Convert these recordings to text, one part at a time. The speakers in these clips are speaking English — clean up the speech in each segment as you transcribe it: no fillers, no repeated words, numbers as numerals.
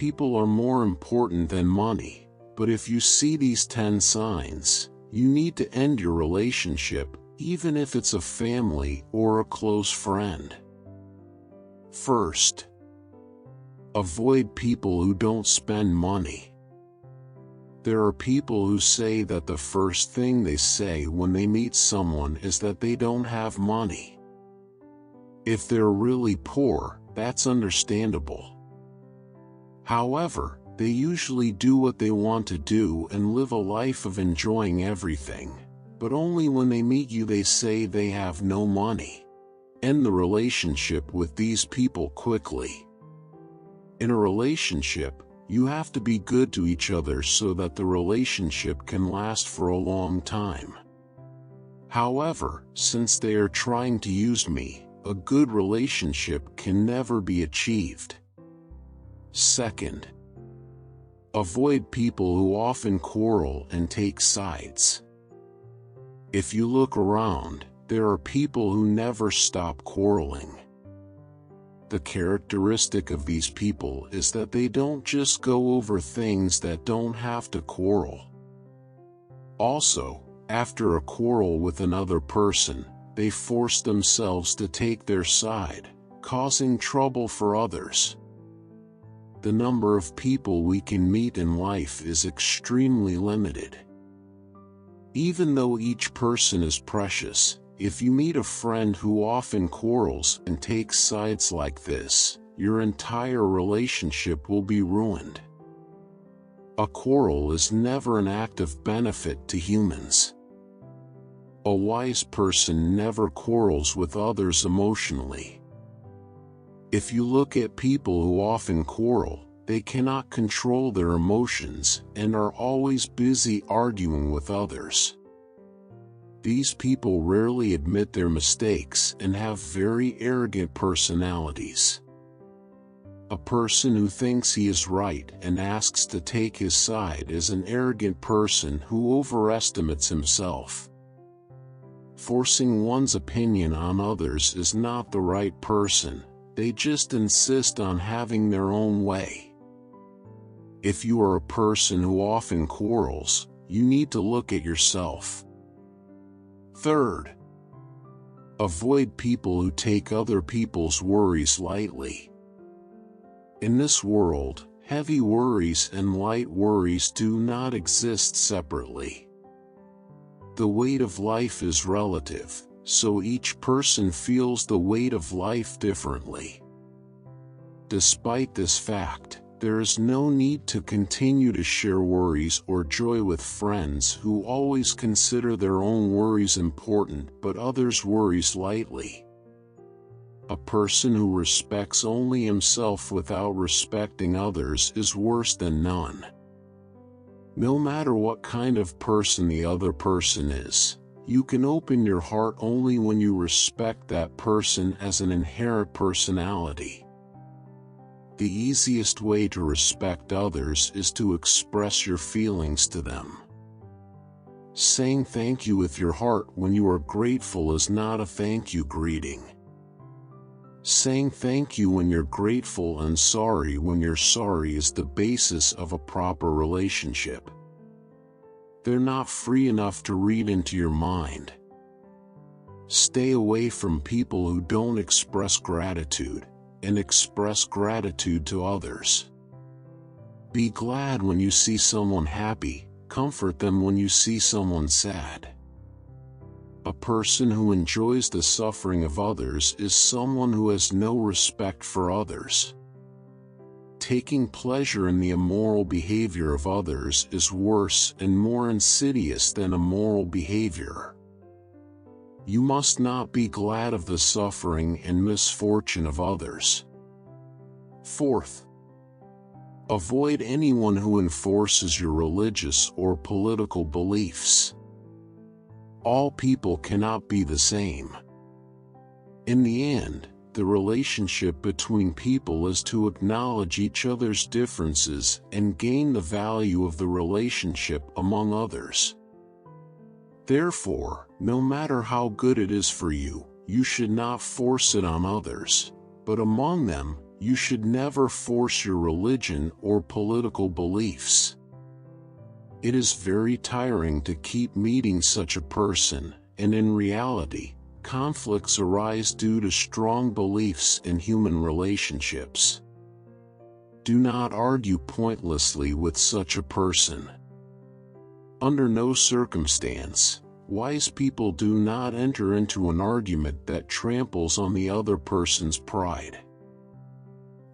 people are more important than money, but if you see these 10 signs, you need to end your relationship, even if it's a family or a close friend. First, avoid people who don't spend money. There are people who say that the first thing they say when they meet someone is that they don't have money. If they're really poor, that's understandable. However, they usually do what they want to do and live a life of enjoying everything, but only when they meet you they say they have no money. End the relationship with these people quickly. In a relationship, you have to be good to each other so that the relationship can last for a long time. However, since they are trying to use me, a good relationship can never be achieved. Second, avoid people who often quarrel and take sides. If you look around, there are people who never stop quarreling. The characteristic of these people is that they don't just go over things that don't have to quarrel. Also, after a quarrel with another person, they force themselves to take their side, causing trouble for others. The number of people we can meet in life is extremely limited. Even though each person is precious, if you meet a friend who often quarrels and takes sides like this, your entire relationship will be ruined. A quarrel is never an act of benefit to humans. A wise person never quarrels with others emotionally. If you look at people who often quarrel, they cannot control their emotions and are always busy arguing with others. These people rarely admit their mistakes and have very arrogant personalities. A person who thinks he is right and asks to take his side is an arrogant person who overestimates himself. Forcing one's opinion on others is not the right person, they just insist on having their own way. If you are a person who often quarrels, you need to look at yourself. Third, avoid people who take other people's worries lightly. In this world, heavy worries and light worries do not exist separately. The weight of life is relative, so each person feels the weight of life differently. Despite this fact, there is no need to continue to share worries or joy with friends who always consider their own worries important but others' worries lightly. A person who respects only himself without respecting others is worse than none. No matter what kind of person the other person is, you can open your heart only when you respect that person as an inherent personality. The easiest way to respect others is to express your feelings to them. Saying thank you with your heart when you are grateful is not a thank you greeting. Saying thank you when you're grateful and sorry when you're sorry is the basis of a proper relationship. They're not free enough to read into your mind. Stay away from people who don't express gratitude, and express gratitude to others. Be glad when you see someone happy, comfort them when you see someone sad. A person who enjoys the suffering of others is someone who has no respect for others. Taking pleasure in the immoral behavior of others is worse and more insidious than immoral behavior. You must not be glad of the suffering and misfortune of others. Fourth, avoid anyone who enforces your religious or political beliefs. All people cannot be the same. In the end, the relationship between people is to acknowledge each other's differences and gain the value of the relationship among others. Therefore, no matter how good it is for you, you should not force it on others, but among them, You should never force your religion or political beliefs. It is very tiring to keep meeting such a person, and in reality, conflicts arise due to strong beliefs in human relationships. Do not argue pointlessly with such a person. Under no circumstance, wise people do not enter into an argument that tramples on the other person's pride.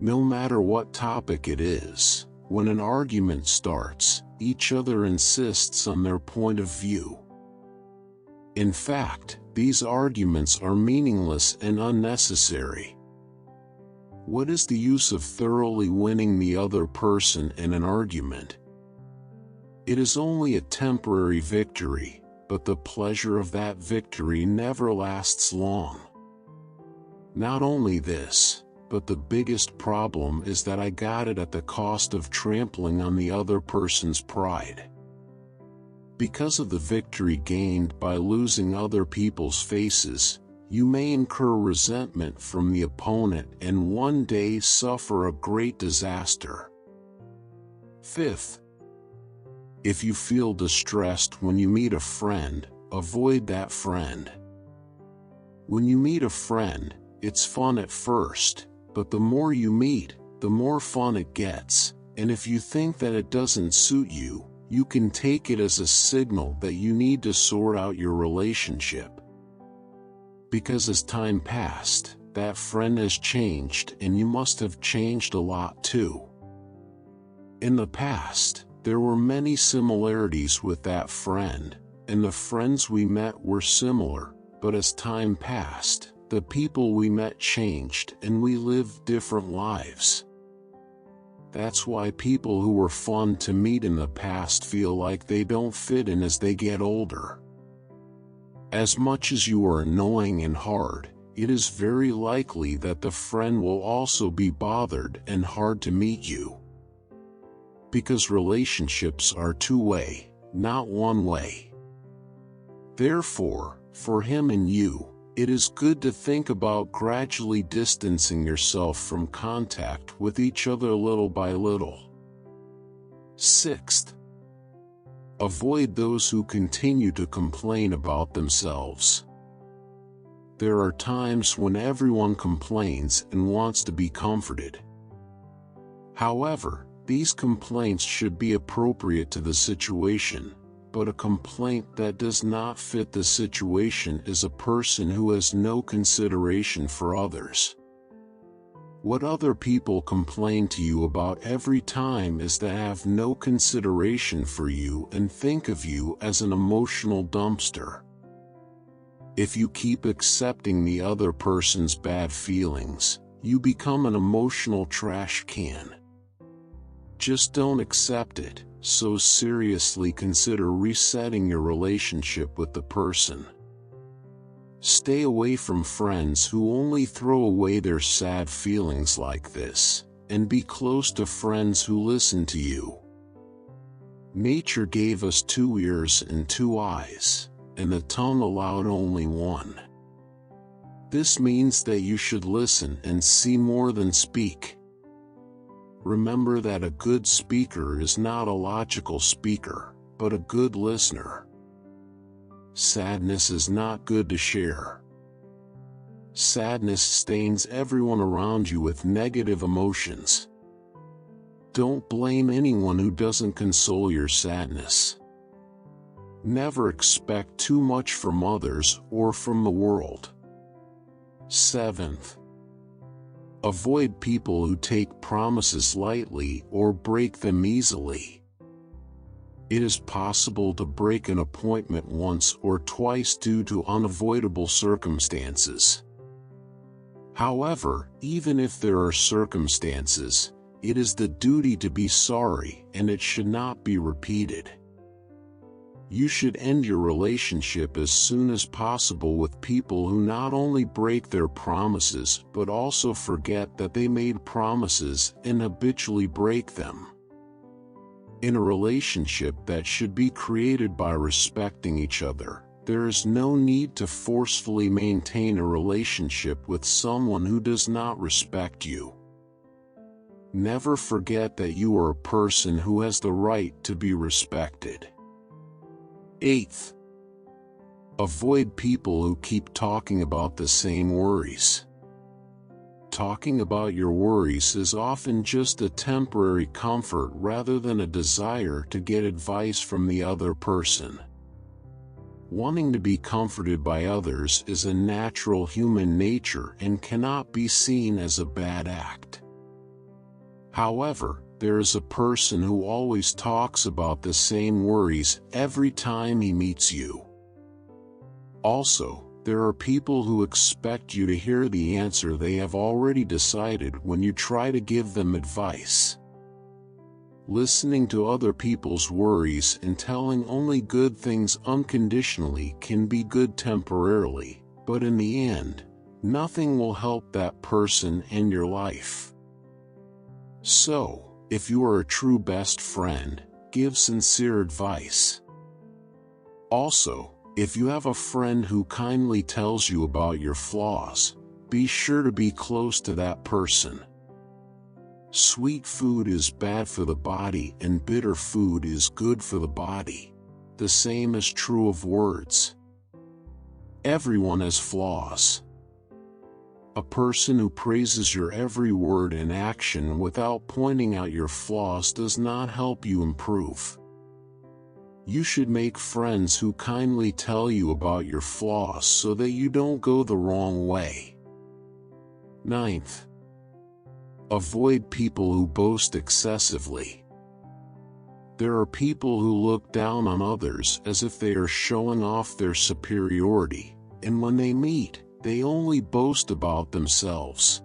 No matter what topic it is, when an argument starts, each other insists on their point of view. In fact, these arguments are meaningless and unnecessary. What is the use of thoroughly winning the other person in an argument? It is only a temporary victory, but the pleasure of that victory never lasts long. Not only this, but the biggest problem is that I got it at the cost of trampling on the other person's pride. Because of the victory gained by losing other people's faces, you may incur resentment from the opponent and one day suffer a great disaster. Fifth, if you feel distressed when you meet a friend, avoid that friend. When you meet a friend, it's fun at first, but the more you meet, the more fun it gets, and if you think that it doesn't suit you, you can take it as a signal that you need to sort out your relationship. Because as time passed, that friend has changed and you must have changed a lot too. In the past, there were many similarities with that friend, and the friends we met were similar, but as time passed, the people we met changed and we lived different lives. That's why people who were fun to meet in the past feel like they don't fit in as they get older. As much as you are annoying and hard, it is very likely that the friend will also be bothered and hard to meet you. Because relationships are two-way, not one-way. Therefore, for him and you, it is good to think about gradually distancing yourself from contact with each other little by little. Sixth, avoid those who continue to complain about themselves. There are times when everyone complains and wants to be comforted. However, these complaints should be appropriate to the situation, but a complaint that does not fit the situation is a person who has no consideration for others. What other people complain to you about every time is to have no consideration for you and think of you as an emotional dumpster. If you keep accepting the other person's bad feelings, you become an emotional trash can. Just don't accept it, so seriously consider resetting your relationship with the person. Stay away from friends who only throw away their sad feelings like this, and be close to friends who listen to you. Nature gave us 2 ears and 2 eyes, and the tongue allowed only 1. This means that you should listen and see more than speak. Remember that a good speaker is not a logical speaker, but a good listener. Sadness is not good to share. Sadness stains everyone around you with negative emotions. Don't blame anyone who doesn't console your sadness. Never expect too much from others or from the world. 7th, avoid people who take promises lightly or break them easily. It is possible to break an appointment once or twice due to unavoidable circumstances. However, even if there are circumstances, it is the duty to be sorry and it should not be repeated. You should end your relationship as soon as possible with people who not only break their promises but also forget that they made promises and habitually break them. In a relationship that should be created by respecting each other, there is no need to forcefully maintain a relationship with someone who does not respect you. Never forget that you are a person who has the right to be respected. 8th, avoid people who keep talking about the same worries. Talking about your worries is often just a temporary comfort rather than a desire to get advice from the other person. Wanting to be comforted by others is a natural human nature and cannot be seen as a bad act. However, there is a person who always talks about the same worries every time he meets you. Also, there are people who expect you to hear the answer they have already decided when you try to give them advice. Listening to other people's worries and telling only good things unconditionally can be good temporarily, but in the end, nothing will help that person and your life. So, if you are a true best friend, give sincere advice. Also, if you have a friend who kindly tells you about your flaws, be sure to be close to that person. Sweet food is bad for the body and bitter food is good for the body. The same is true of words. Everyone has flaws. A person who praises your every word and action without pointing out your flaws does not help you improve. You should make friends who kindly tell you about your flaws so that you don't go the wrong way. 9th, avoid people who boast excessively. There are people who look down on others as if they are showing off their superiority, and when they meet, they only boast about themselves.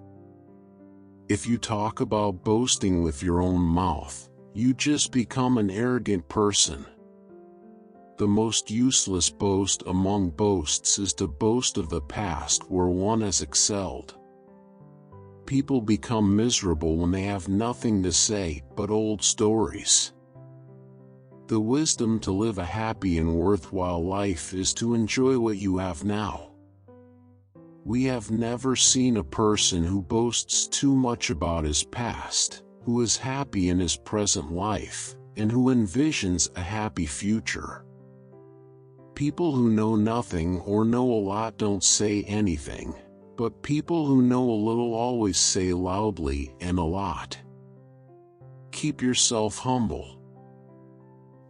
If you talk about boasting with your own mouth, you just become an arrogant person. The most useless boast among boasts is to boast of the past where one has excelled. People become miserable when they have nothing to say but old stories. The wisdom to live a happy and worthwhile life is to enjoy what you have now. We have never seen a person who boasts too much about his past, who is happy in his present life, and who envisions a happy future. People who know nothing or know a lot don't say anything, but people who know a little always say loudly and a lot. Keep yourself humble.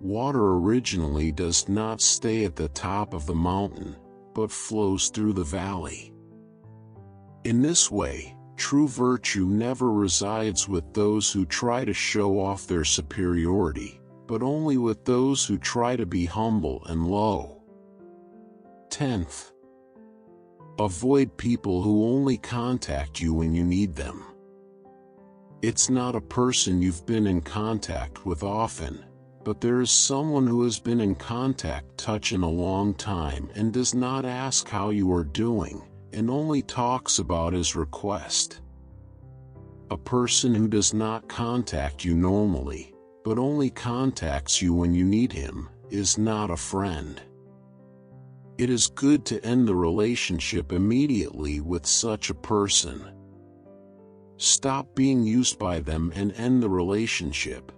Water originally does not stay at the top of the mountain, but flows through the valley. In this way, true virtue never resides with those who try to show off their superiority, but only with those who try to be humble and low. 10th, avoid people who only contact you when you need them. It's not a person you've been in contact with often, but there is someone who has been in contact in a long time and does not ask how you are doing, and only talks about his request. A person who does not contact you normally, but only contacts you when you need him, is not a friend. It is good to end the relationship immediately with such a person. Stop being used by them and end the relationship,